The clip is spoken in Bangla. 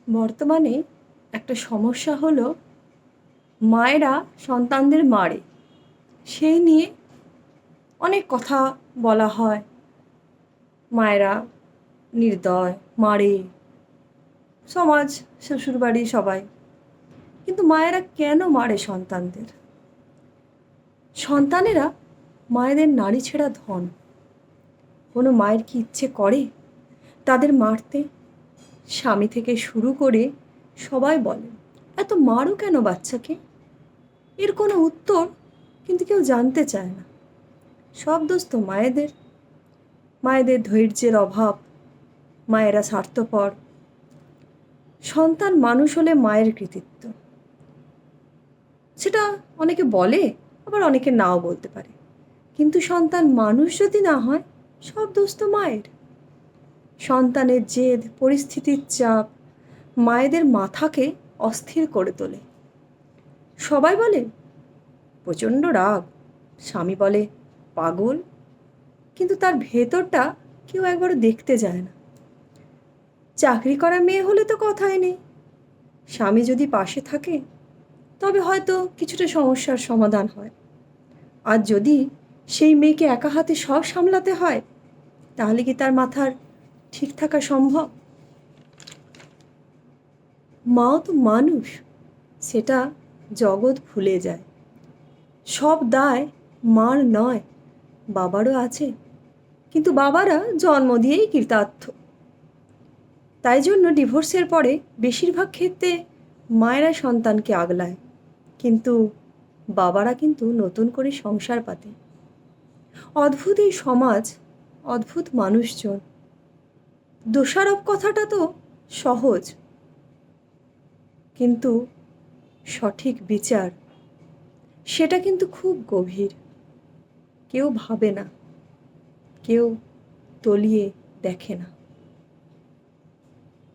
বর্তমানে একটা সমস্যা হলো মায়েরা সন্তানদের মারে। সেই নিয়ে অনেক কথা বলা হয়। মায়েরা নির্দয়, মারে, সমাজ, শ্বশুরবাড়ি সবাই। কিন্তু মায়েরা কেন মারে সন্তানদের? সন্তানেরা মায়েদের নাড়ি ছেঁড়া ধন। কোনো মায়ের কি ইচ্ছে করে তাদের মারতে? স্বামী থেকে শুরু করে সবাই বলে, এত মারো কেন বাচ্চাকে? এর কোনো উত্তর কিন্তু কেউ জানতে চায় না। সব দোষ তো মায়েদের। মায়েদের ধৈর্যের অভাব, মায়েরা স্বার্থপর। সন্তান মানুষ হলে মায়ের কৃতিত্ব, সেটা অনেকে বলে, আবার অনেকে নাও বলতে পারে। কিন্তু সন্তান মানুষ যদি না হয়, সব দোষ তো মায়ের। সন্তানের জেদ, পরিস্থিতির চাপ মায়েদের মাথাকে অস্থির করে তোলে। সবাই বলে প্রচণ্ড রাগ, স্বামী বলে পাগল, কিন্তু তার ভেতরটা কেউ একবারও দেখতে যায় না। চাকরি করা মেয়ে হলে তো কথাই নেই, স্বামী যদি পাশে থাকে তবে হয়তো কিছুটা সমস্যার সমাধান হয়। আর যদি সেই মেয়েকে একা হাতে সব সামলাতে হয়, তাহলে কি তার মাথার ঠিক থাকা সম্ভব? মাও তো মানুষ, সেটা জগৎ ভুলে যায়। সব দায় মার নয়, বাবারও আছে, কিন্তু বাবারা জন্ম দিয়েই কৃতার্থ। তাই জন্য ডিভোর্সের পরে বেশিরভাগ ক্ষেত্রে মায়েরা সন্তানকে আগলায়, কিন্তু বাবারা কিন্তু নতুন করে সংসার পাতে। অদ্ভুত এই সমাজ, অদ্ভুত মানুষজন। দোষারোপ কথাটা তো সহজ, কিন্তু সঠিক বিচার সেটা কিন্তু খুব গভীর। কেউ ভাবে না, কেউ তলিয়ে দেখে না।